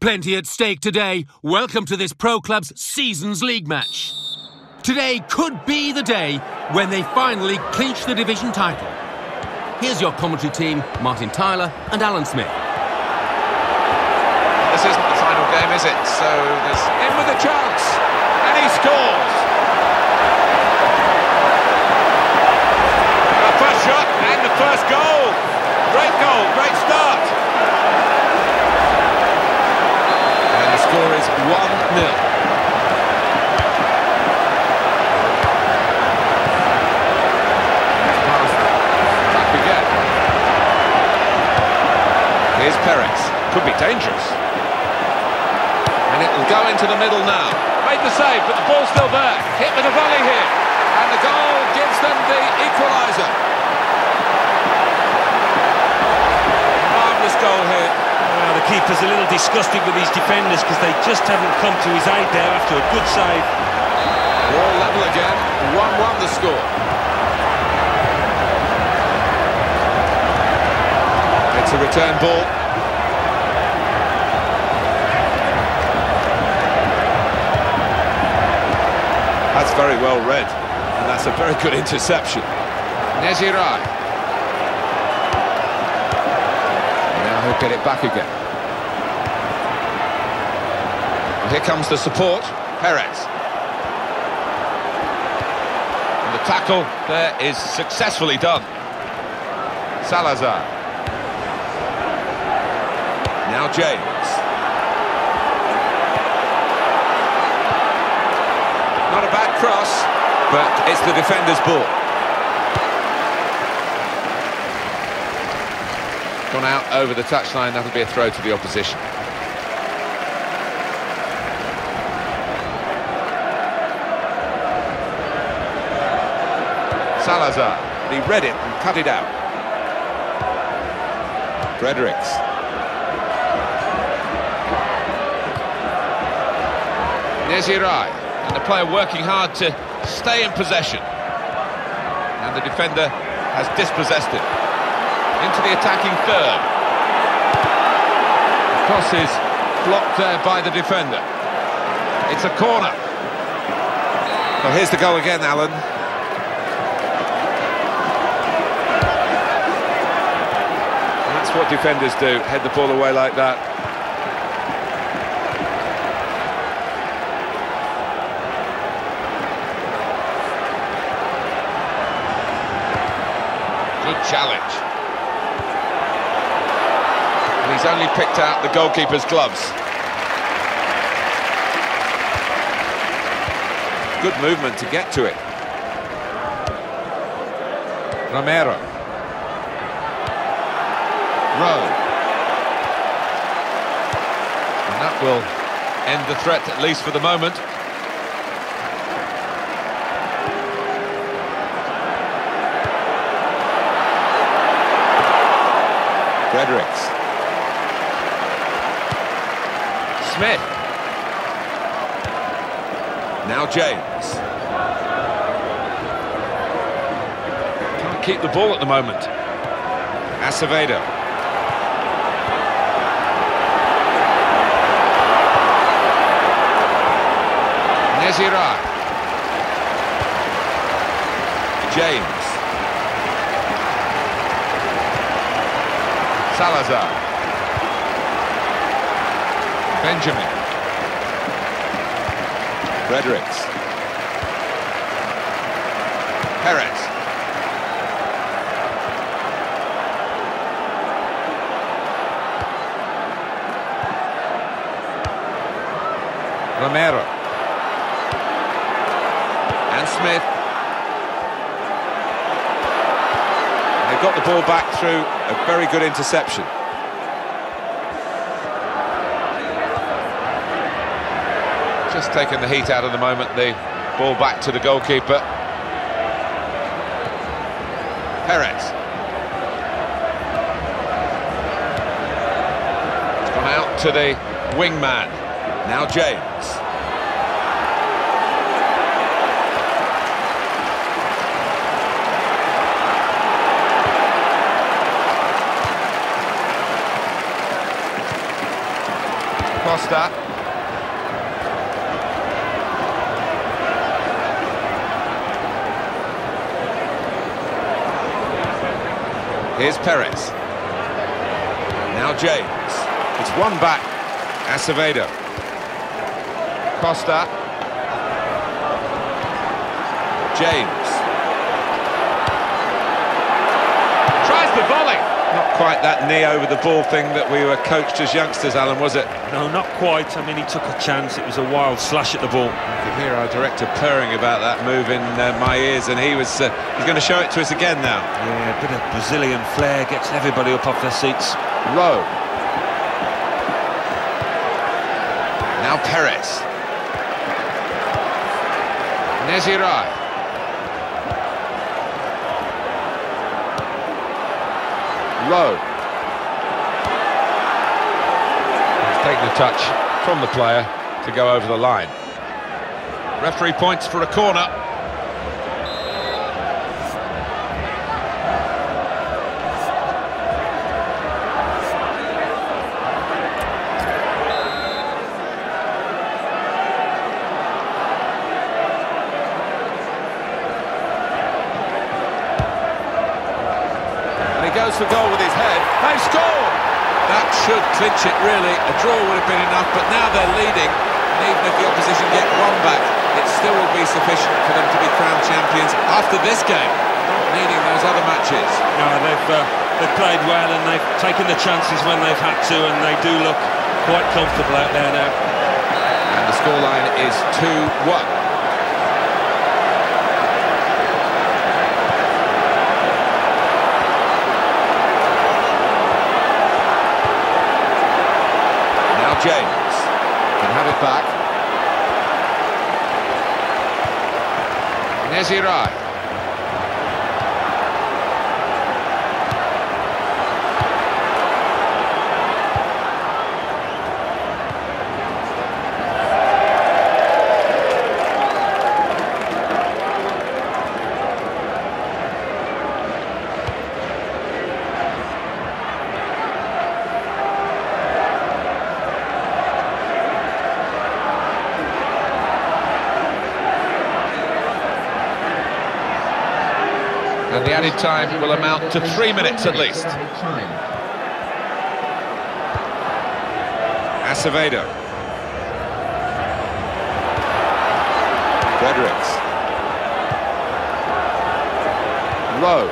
Plenty at stake today. Welcome to this Pro Club's Seasons League match. Today could be the day when they finally clinch the division title. Here's your commentary team, Martin Tyler and Alan Smith. This isn't the final game, is it? So there's in with a chance, and he scores! The first shot and the first goal! Great goal, great start! And the score is 1-0. Here's Perez. Could be dangerous. And it will go into the middle now. Made the save, but the ball's still there. Hit with a volley here. And the goal gives them the equaliser. Marvellous goal here. Well, the keeper's a little disgusted with his defenders because they just haven't come to his aid there after a good save. All level again. 1-1 the score. It's a return ball. That's very well read, and that's a very good interception. Nezirai. Now he'll get it back again. And here comes the support, Perez. And the tackle there is successfully done. Salazar. Now James. Not a bad cross, but it's the defender's ball. Gone out over the touchline, that'll be a throw to the opposition. Salazar, he read it and cut it out. Fredericks. Nezirai, and the player working hard to stay in possession. And the defender has dispossessed it. Into the attacking third. The cross is blocked there by the defender. It's a corner. Well, here's the goal again, Alan. And that's what defenders do, head the ball away like that. Good challenge. And he's only picked out the goalkeeper's gloves. Good movement to get to it. Romero. Rowe. And that will end the threat, at least for the moment. Fredericks. Smith. Now James. Can't keep the ball at the moment. Acevedo. Nezirai. James. Salazar. Benjamin. Fredericks. Perez. Romero. And Smith. And they've got the ball back through a very good interception. Just taking the heat out of the moment, the ball back to the goalkeeper. Perez. It's gone out to the wingman. Now James. Costa. Here's Perez. Now James. It's one back. Acevedo. Costa. James. Tries the volley. Not quite that knee over the ball thing that we were coached as youngsters, Alan, was it? No, not quite. I mean, he took a chance. It was a wild slash at the ball. You could hear our director purring about that move in my ears, and he's going to show it to us again now. Yeah, a bit of Brazilian flair, gets everybody up off their seats. Low. Now Perez. Nezirai. Low. He's taken a touch from the player to go over the line. Referee points for a corner. He goes for goal with his head. They've scored! That should clinch it, really. A draw would have been enough, but now they're leading. And even if the opposition get one back, it still will be sufficient for them to be crowned champions after this game, not needing those other matches. No, they've played well and they've taken the chances when they've had to, and they do look quite comfortable out there now. And the scoreline is 2-1. James can have it back. Nezirai. And the added time will amount to 3 minutes at least. Acevedo. Fredericks. Low.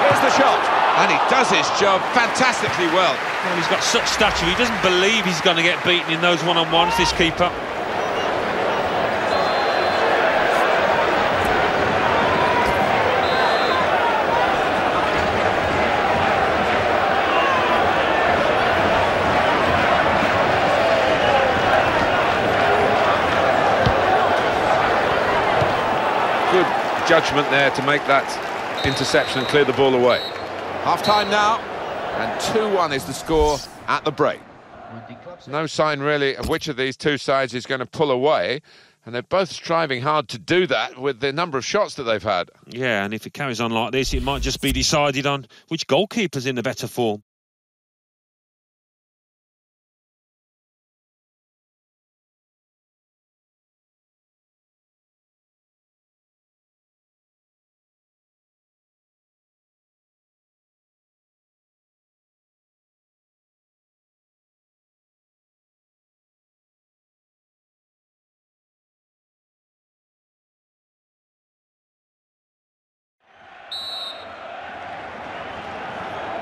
Here's the shot. And he does his job fantastically well. Well, he's got such stature, he doesn't believe he's going to get beaten in those one-on-ones, this keeper. Good judgment there to make that interception and clear the ball away. Half-time now, and 2-1 is the score at the break. No sign, really, of which of these two sides is going to pull away, and they're both striving hard to do that with the number of shots that they've had. Yeah, and if it carries on like this, it might just be decided on which goalkeeper's in the better form.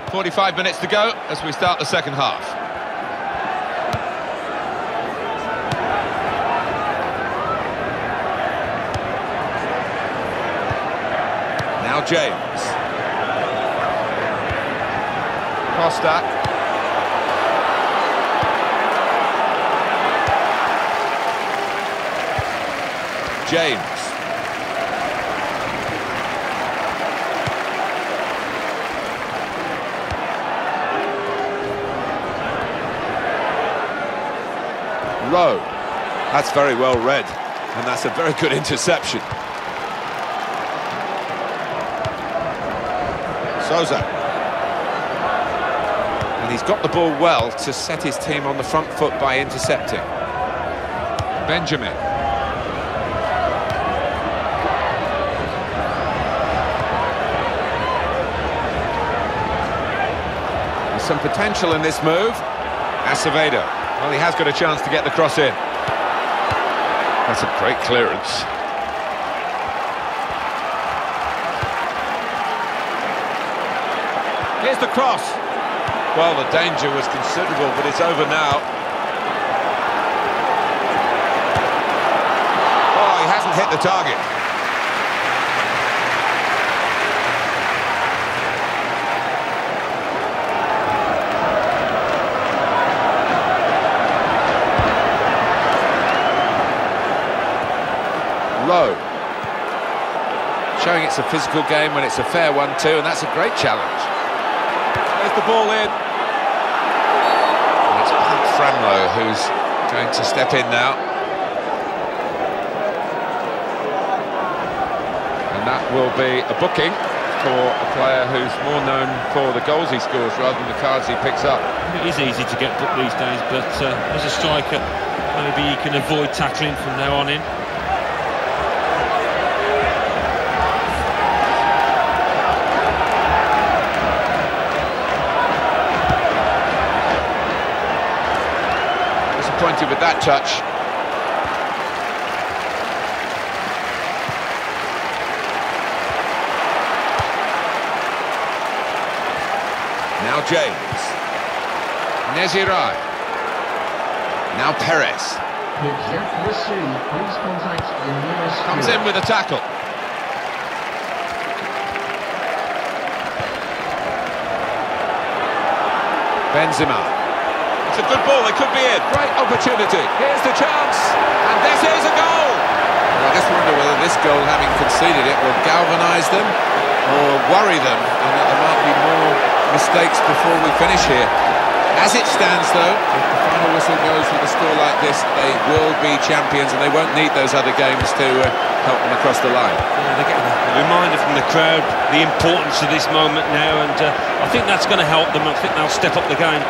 .45 minutes to go as we start the second half. Now James. Costa. James. Low. That's very well read, and that's a very good interception. Souza. And he's got the ball well to set his team on the front foot by intercepting. Benjamin. There's some potential in this move. Acevedo. Well, he has got a chance to get the cross in. That's a great clearance. Here's the cross. Well, the danger was considerable, but it's over now. Oh, he hasn't hit the target. Low. Showing it's a physical game when it's a fair one too, and that's a great challenge. There's the ball in. And it's Pat Franlow who's going to step in now. And that will be a booking for a player who's more known for the goals he scores rather than the cards he picks up. It is easy to get booked these days, but as a striker, maybe you can avoid tackling from now on in. Disappointed with that touch. Now James. Nezirai. Now Perez. Comes in with a tackle. Benzema. It's a good ball, they could be in. Great opportunity. Here's the chance. And this is a goal. Well, I just wonder whether this goal, having conceded it, will galvanise them or worry them, and that there might be more mistakes before we finish here. As it stands, though, if the final whistle goes with a score like this, they will be champions, and they won't need those other games to help them across the line. Yeah, they get a reminder from the crowd, the importance of this moment now, and I think that's going to help them. I think they'll step up the game.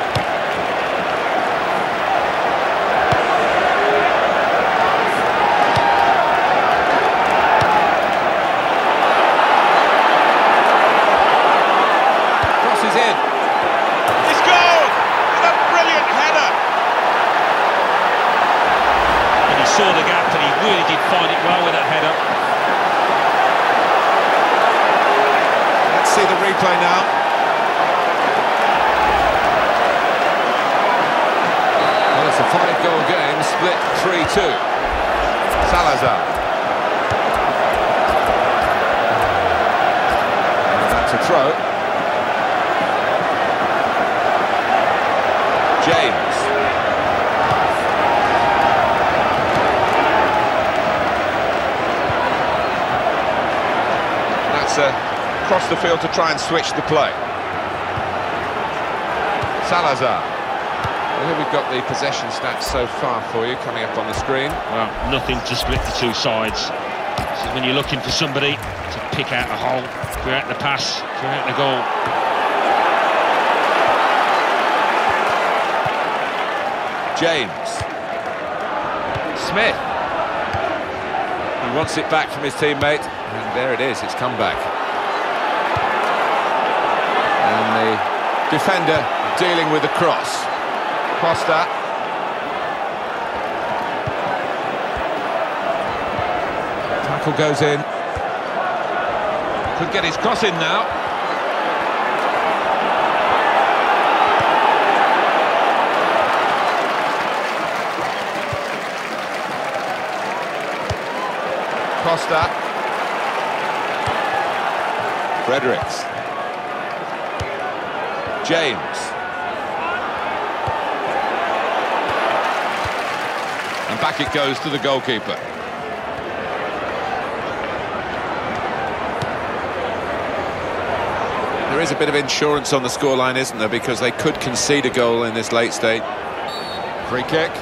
Saw the gap and he really did find it well with that header. Let's see the replay now. Well, it's a 5-goal game, split 3-2. Salazar. And that's a throw. James. Across the field to try and switch the play. Salazar. Well, here we've got the possession stats so far for you coming up on the screen. Well, nothing to split the two sides. This is when you're looking for somebody to pick out a hole, create the pass, create the goal. James. Smith. He wants it back from his teammate, and there it is, it's come back. And the defender dealing with the cross. Costa. Tackle goes in. Could get his cross in now. Costa. Fredericks. James. And back it goes to the goalkeeper. There is a bit of insurance on the scoreline, isn't there? Because they could concede a goal in this late state. Free kick.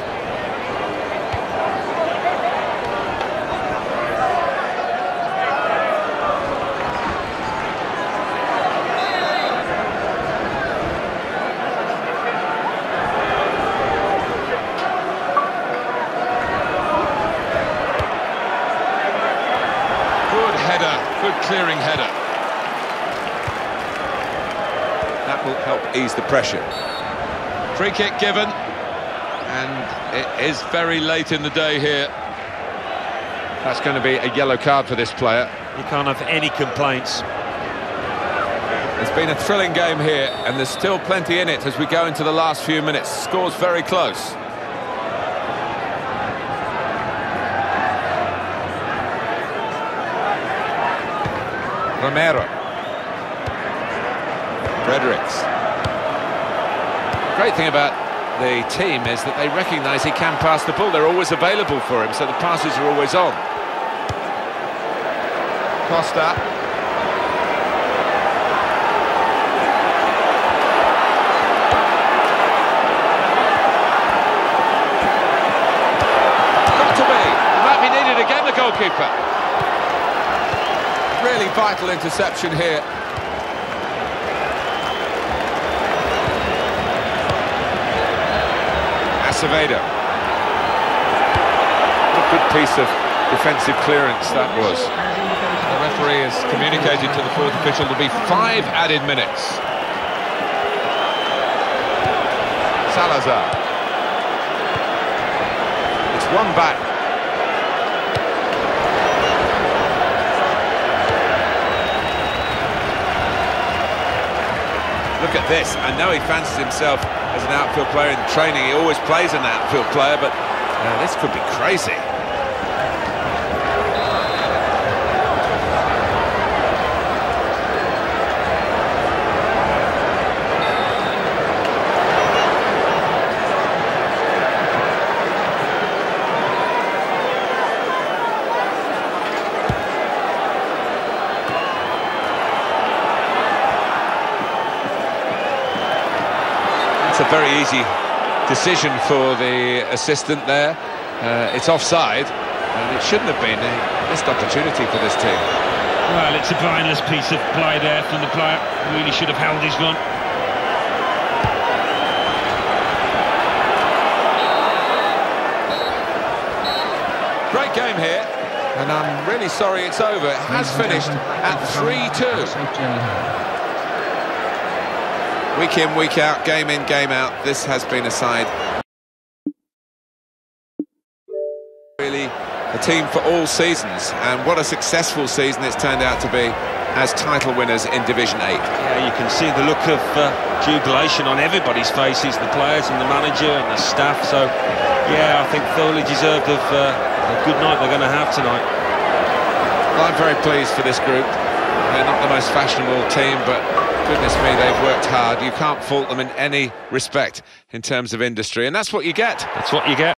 Good clearing header. That will help ease the pressure. Free kick given, and it is very late in the day here. That's going to be a yellow card for this player. You can't have any complaints. It's been a thrilling game here, and there's still plenty in it as we go into the last few minutes. Score's very close. Romero. Fredericks. Great thing about the team is that they recognise he can pass the ball. They're always available for him, so the passes are always on. Costa. Got to be. Might be needed again, the goalkeeper. Really vital interception here. Acevedo. What a good piece of defensive clearance that was. The referee has communicated to the fourth official there'll be 5 added minutes. Salazar. It's one back. Look at this. I know he fancies himself as an outfield player in training. He always plays an outfield player, but this could be crazy. It's a very easy decision for the assistant there. It's offside, and it shouldn't have been a missed opportunity for this team. Well, it's a mindless piece of play there from the player. Really should have held his run. Great game here, and I'm really sorry it's over. It has finished at 3-2. Week in, week out, game in, game out, this has been a side. Really a team for all seasons, and what a successful season it's turned out to be as title winners in Division 8. Yeah, you can see the look of jubilation on everybody's faces, the players and the manager and the staff, so yeah, I think thoroughly deserved of a good night they're going to have tonight. Well, I'm very pleased for this group. They're not the most fashionable team, but goodness me, they've worked hard. You can't fault them in any respect in terms of industry, and that's what you get. That's what you get.